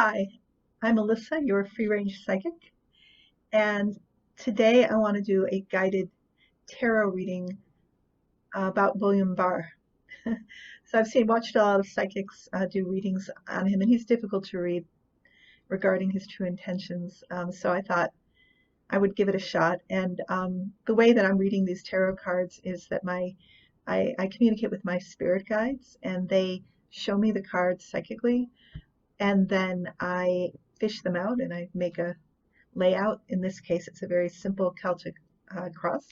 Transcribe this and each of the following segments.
Hi, I'm Alyssa, your free-range psychic, and today I want to do a guided tarot reading about William Barr. So watched a lot of psychics do readings on him, and he's difficult to read regarding his true intentions. So I thought I would give it a shot. And the way that I'm reading these tarot cards is that I communicate with my spirit guides, and they show me the cards psychically, and then I fish them out and I make a layout. In this case, it's a very simple Celtic cross.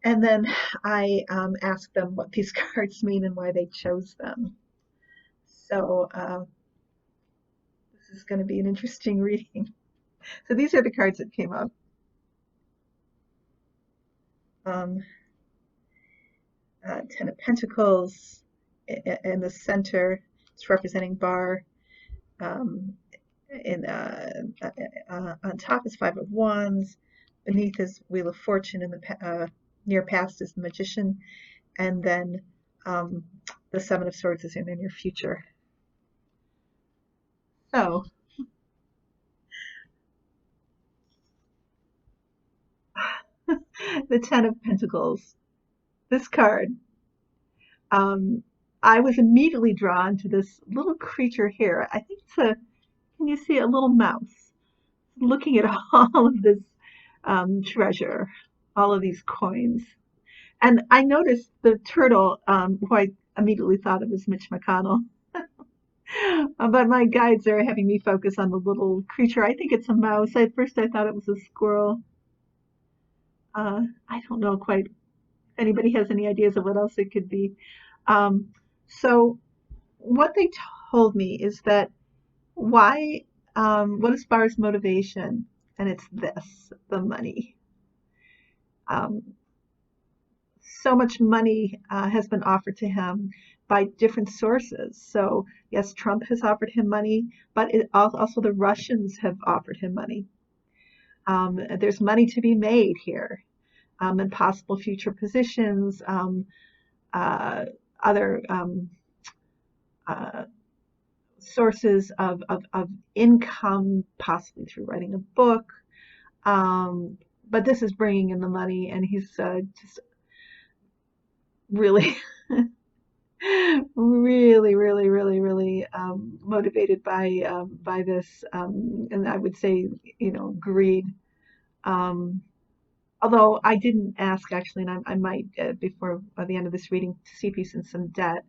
And then I ask them what these cards mean and why they chose them. So this is going to be an interesting reading. So these are the cards that came up. Ten of Pentacles in the center. It's representing Barr. On top is Five of Wands. Beneath is Wheel of Fortune, and the near past is the Magician, and then the Seven of Swords is in the near future. So, the Ten of Pentacles. This card, I was immediately drawn to this little creature here. I think it's can you see a little mouse looking at all of this treasure, all of these coins. And I noticed the turtle, who I immediately thought of as Mitch McConnell. But my guides are having me focus on the little creature. I think it's a mouse. At first I thought it was a squirrel. I don't know quite if anybody has any ideas of what else it could be. So what they told me is that what is Barr's motivation? And it's this, the money. So much money has been offered to him by different sources. So yes, Trump has offered him money, but also the Russians have offered him money. There's money to be made here, and possible future positions, other sources of income, possibly through writing a book. But this is bringing in the money, and he's just really, really motivated by this, and I would say, greed. Although I didn't ask actually, and I might before the end of this reading to see if he's in some debt,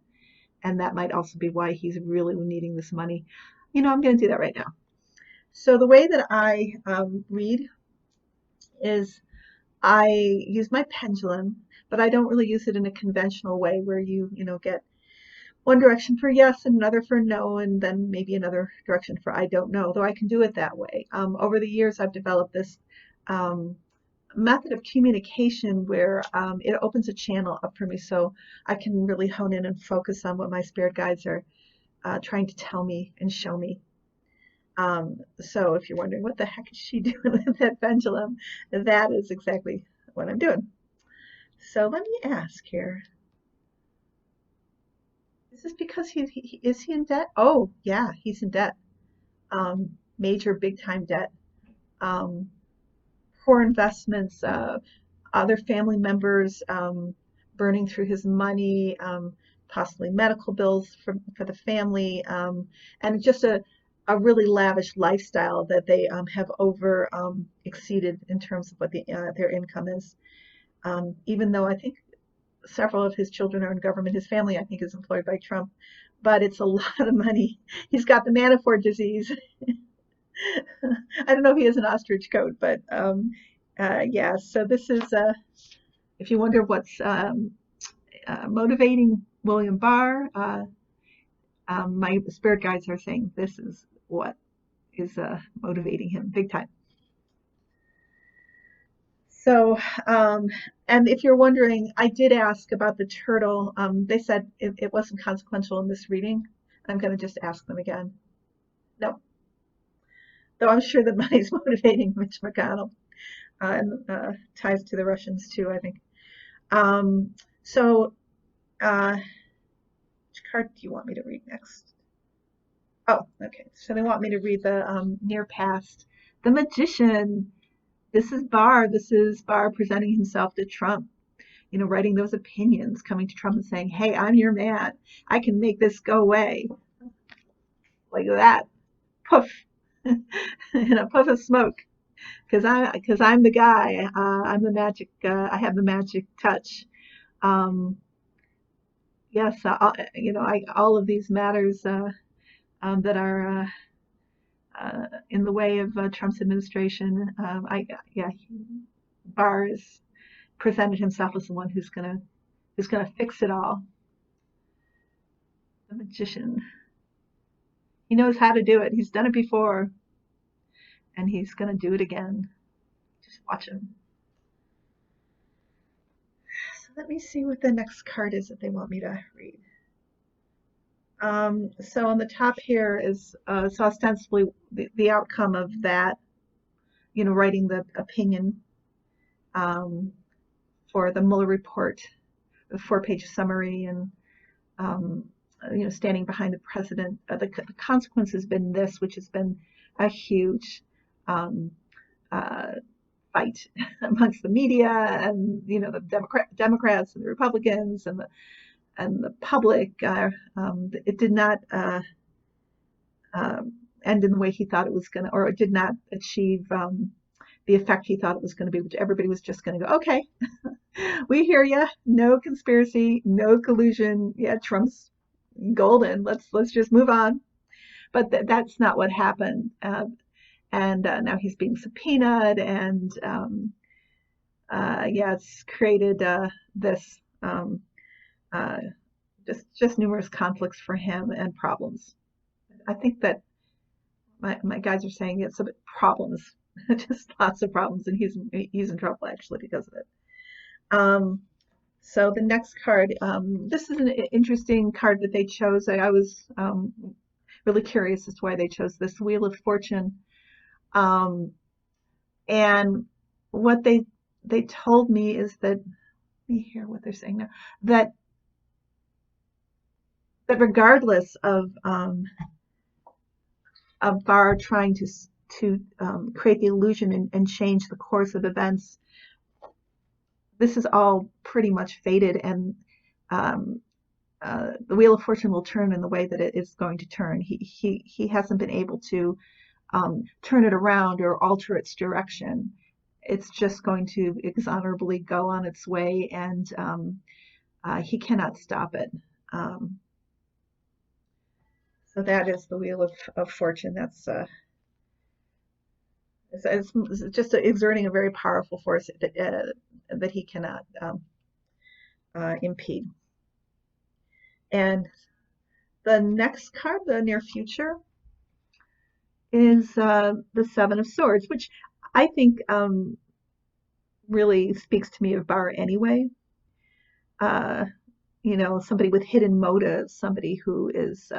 and that might also be why he's really needing this money. I'm going to do that right now. So the way that I read is I use my pendulum, but I don't really use it in a conventional way where you get one direction for yes and another for no, and then maybe another direction for I don't know, though I can do it that way. Over the years, I've developed this method of communication where it opens a channel up for me so I can really hone in and focus on what my spirit guides are trying to tell me and show me. So if you're wondering what the heck is she doing with that pendulum, that is exactly what I'm doing. So let me ask here. Is this because is he in debt? Oh yeah, he's in debt. Major big time debt. Poor investments, other family members burning through his money, possibly medical bills for the family, and just a really lavish lifestyle that they have over exceeded in terms of what their income is. Even though I think several of his children are in government, his family I think is employed by Trump, but it's a lot of money. He's got the Manafort disease. I don't know if he has an ostrich coat, but yeah. So this is, if you wonder what's motivating William Barr, my spirit guides are saying this is what is motivating him big time. So, and if you're wondering, I did ask about the turtle. They said it wasn't consequential in this reading. I'm going to just ask them again. No. Though I'm sure that money's motivating Mitch McConnell, and ties to the Russians too, I think. So, which card do you want me to read next? Oh, okay. So they want me to read the near past. The Magician. This is Barr. This is Barr presenting himself to Trump. You know, writing those opinions, coming to Trump and saying, "Hey, I'm your man. I can make this go away." Like that. Poof. In a puff of smoke. Because I'm the guy. I'm the magic. I have the magic touch. Um, yes. You know, all of these matters that are in the way of Trump's administration. Yeah, Barr has presented himself as the one who's gonna fix it all. The magician. He knows how to do it. He's done it before, and he's gonna do it again. Just watch him. So let me see what the next card is that they want me to read. So on the top here is so ostensibly the outcome of that, you know, writing the opinion um, for the Mueller report, the 4-page summary, and um, you know, standing behind the president. The consequence has been this, which has been a huge um, uh, fight amongst the media and you know the Democrats and the Republicans and the public. It did not end in the way he thought it was going to, or it did not achieve the effect he thought it was going to be, which everybody was just going to go, okay, we hear you. No conspiracy, no collusion. Yeah, Trump's golden. Let's just move on. But that's not what happened. And now he's being subpoenaed, and yeah, it's created this uh, just numerous conflicts for him and problems. I think that my guys are saying it's a bit problems, just lots of problems, and he's in trouble actually because of it. Um, so the next card, this is an interesting card that they chose. I was really curious as to why they chose this Wheel of Fortune. Um, and what they told me is that, let me hear what they're saying now, that regardless of Barr trying to create the illusion and change the course of events, this is all pretty much fated, and um, the Wheel of Fortune will turn in the way that it is going to turn. He hasn't been able to turn it around or alter its direction. It's just going to inexorably go on its way, and he cannot stop it. Um, so that is the Wheel of Fortune. That's it's just exerting a very powerful force that he cannot impede. And the next card, the near future, is the Seven of Swords, which I think really speaks to me of Barr anyway. Uh, you know, somebody with hidden motives, somebody who is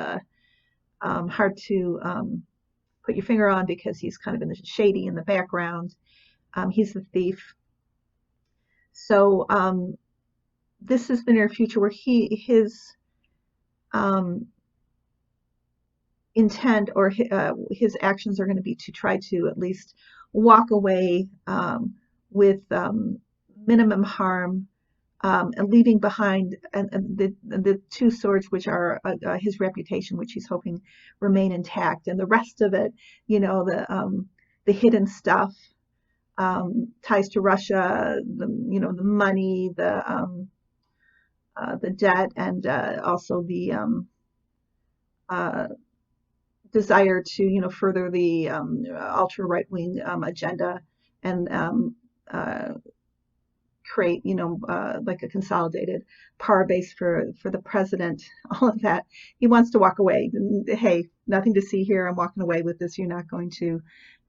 hard to put your finger on because he's kind of in the shady in the background. He's the thief. So this is the near future where his um, intent or his actions are going to be to try to at least walk away with minimum harm, and leaving behind the two swords, which are his reputation, which he's hoping remain intact, and the rest of it, you know, the hidden stuff, ties to Russia, you know, the money, the debt, and also the uh, desire to, you know, further the ultra right wing agenda and create, you know, like a consolidated power base for the president. All of that. He wants to walk away. Hey, nothing to see here. I'm walking away with this. You're not going to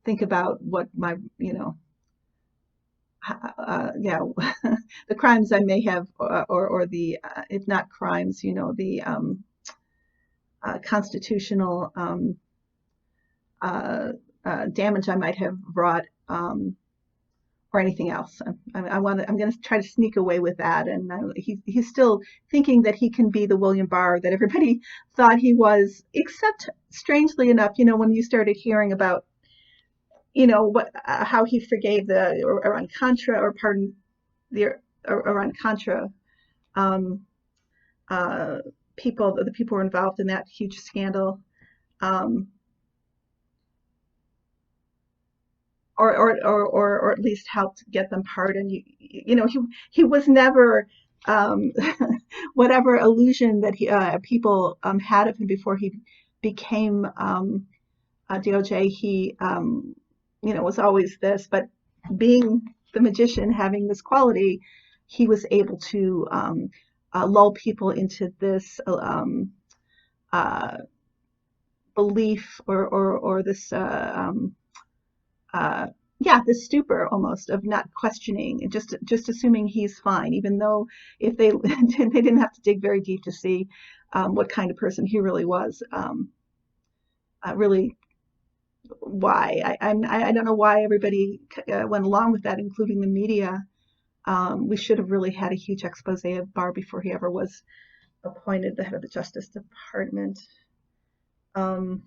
think about what my, you know, yeah, the crimes I may have, or the, if not crimes, you know, the constitutional damage I might have brought or anything else. I'm going to try to sneak away with that. And he's still thinking that he can be the William Barr that everybody thought he was, except strangely enough, when you started hearing about, what how he forgave the Iran Contra, or pardon, the Iran Contra um, uh, people, the people who were involved in that huge scandal. Um, or at least helped get them pardoned. He was never whatever illusion that people had of him before he became DOJ. He was always this, but being the magician, having this quality, he was able to lull people into this uh, belief or this uh, yeah, this stupor almost of not questioning and just assuming he's fine, even though if they they didn't have to dig very deep to see what kind of person he really was. Really, why I don't know why everybody went along with that, including the media. We should have really had a huge expose of Barr before he ever was appointed the head of the Justice Department. Um,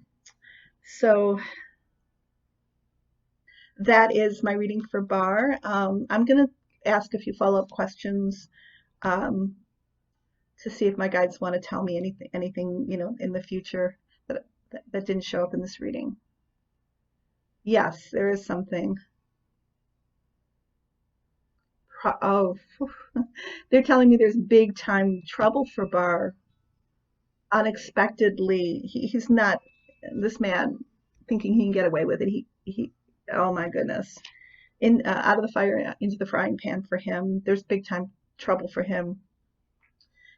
so that is my reading for Barr. I'm going to ask a few follow-up questions um, to see if my guides want to tell me anything, in the future that didn't show up in this reading. Yes, there is something. Oh, they're telling me there's big time trouble for Barr. Unexpectedly, he's not this man thinking he can get away with it. He oh my goodness. Out of the fire into the frying pan for him. There's big time trouble for him,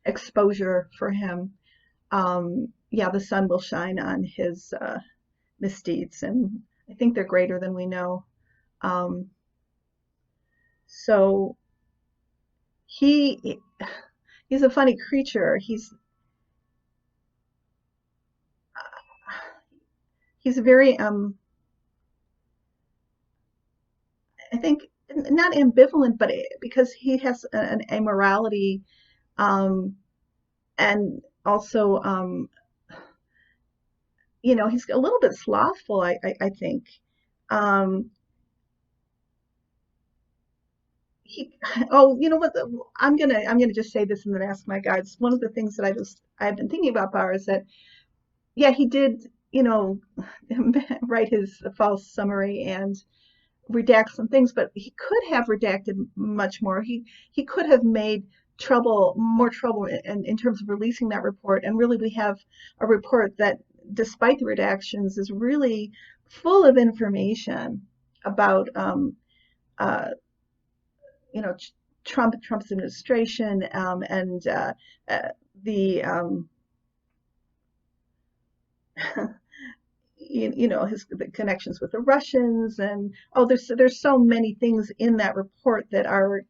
exposure for him. Yeah, the sun will shine on his misdeeds, and I think they're greater than we know. Um, so he he's a funny creature. He's very I think not ambivalent, but because he has an amorality, um, and also he's a little bit slothful. I think. Um, he, oh, you know what? I'm gonna just say this and then ask my guides. One of the things that I've been thinking about Barr is that, yeah, he did, write his false summary and redact some things, but he could have redacted much more. He could have made more trouble in terms of releasing that report. And really, we have a report that, despite the redactions, is really full of information about uh, Trump's administration, and uh, the the connections with the Russians, and there's so many things in that report that are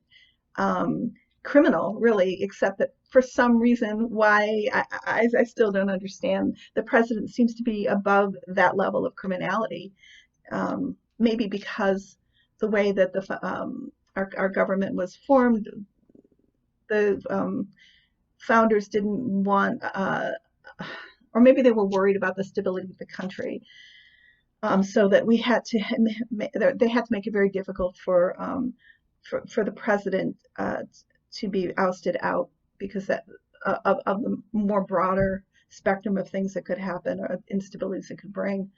um, criminal, really, except that for some reason, why I still don't understand. The president seems to be above that level of criminality. Maybe because the way that our government was formed, the founders didn't want, or maybe they were worried about the stability of the country, so that they had to make it very difficult for the president to be ousted out, because of the more broader spectrum of things that could happen, or instabilities it could bring.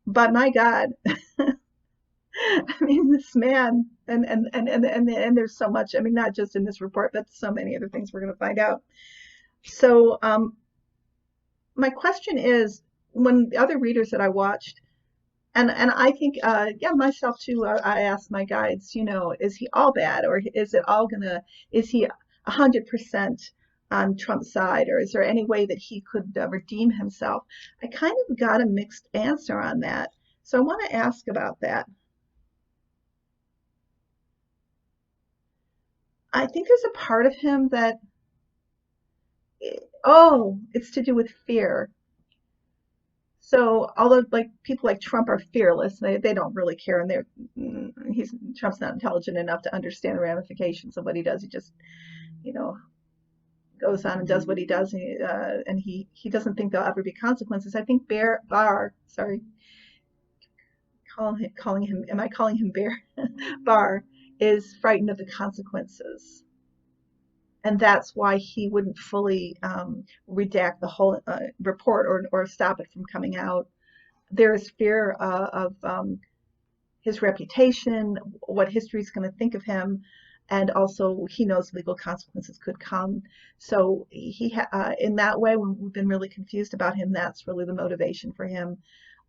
But my God, I mean, this man, and there's so much. I mean, not just in this report, but so many other things we're going to find out. So, my question is, when the other readers that I watched, and I think, yeah, myself too, I asked my guides, is he all bad, or is he 100% on Trump's side, or is there any way that he could redeem himself? I kind of got a mixed answer on that. So I want to ask about that. I think there's a part of him that, oh, it's to do with fear. So although like people like Trump are fearless, they don't really care, and Trump's not intelligent enough to understand the ramifications of what he does. He just, you know, goes on and does what he does, and he doesn't think there'll ever be consequences. I think Barr, sorry, calling him, am I calling him Bear? Barr is frightened of the consequences, and that's why he wouldn't fully redact the whole report or stop it from coming out. There is fear of his reputation, what history's going to think of him, and also he knows legal consequences could come. So in that way, when we've been really confused about him, that's really the motivation for him.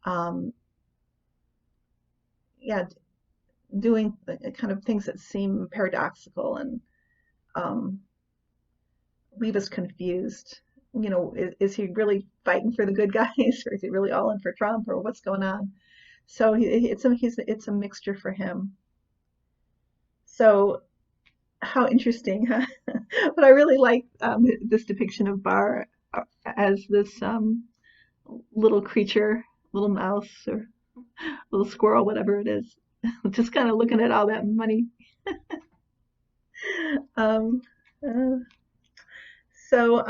Um, yeah, doing kind of things that seem paradoxical and um, leave us confused. Is he really fighting for the good guys, or is he really all in for Trump, or what's going on? So it's a mixture for him. So how interesting, huh? But I really like this depiction of Barr as this little creature, little mouse or little squirrel, whatever it is, just kind of looking at all that money. Um, uh, so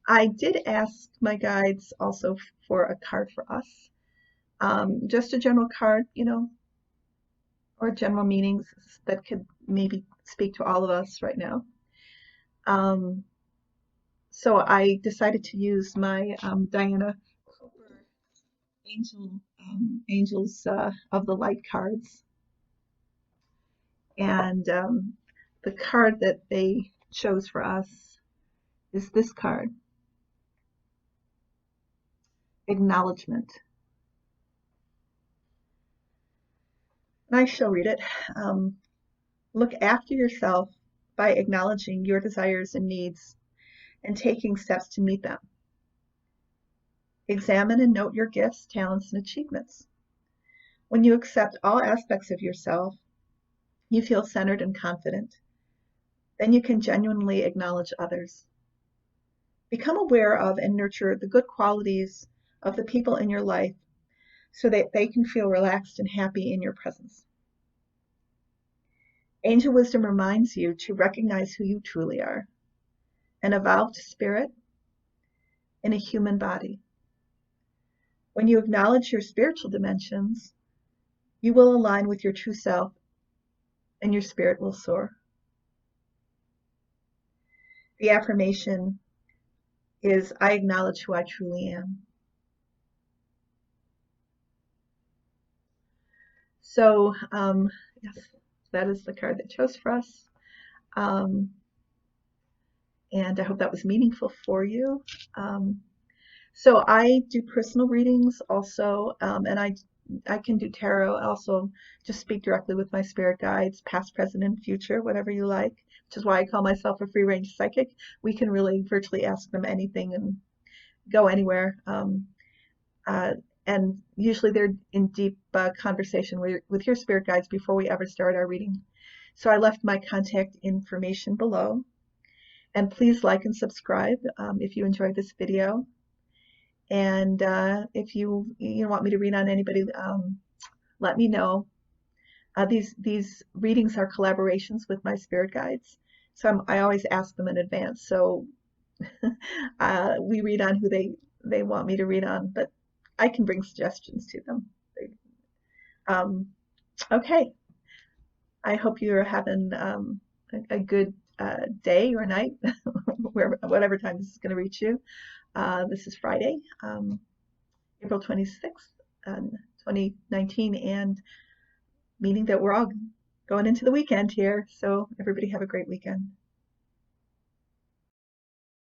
I did ask my guides also for a card for us, just a general card, or general meanings that could maybe speak to all of us right now. Um, so I decided to use my Diana Angels of the Light cards, and the card that they chose for us is this card, Acknowledgement. And I shall read it. Look after yourself by acknowledging your desires and needs and taking steps to meet them. Examine and note your gifts, talents, and achievements. When you accept all aspects of yourself, you feel centered and confident. Then you can genuinely acknowledge others. Become aware of and nurture the good qualities of the people in your life so that they can feel relaxed and happy in your presence. Angel wisdom reminds you to recognize who you truly are, an evolved spirit in a human body. When you acknowledge your spiritual dimensions, you will align with your true self and your spirit will soar. The affirmation is, I acknowledge who I truly am. So, yes, that is the card that chose for us. Um, and I hope that was meaningful for you. So I do personal readings also, and I can do tarot. Also, just speak directly with my spirit guides, past, present, and future, whatever you like, which is why I call myself a free range psychic. We can really virtually ask them anything and go anywhere. And usually they're in deep conversation with your spirit guides before we ever start our reading. So I left my contact information below. And please like and subscribe if you enjoyed this video. And if you want me to read on anybody, let me know. These readings are collaborations with my spirit guides, so I always ask them in advance. So we read on who they want me to read on, but I can bring suggestions to them. Okay, I hope you're having a good day or night, whatever time this is going to reach you. This is Friday, April 26th, 2019, and meaning that we're all going into the weekend here. So everybody have a great weekend.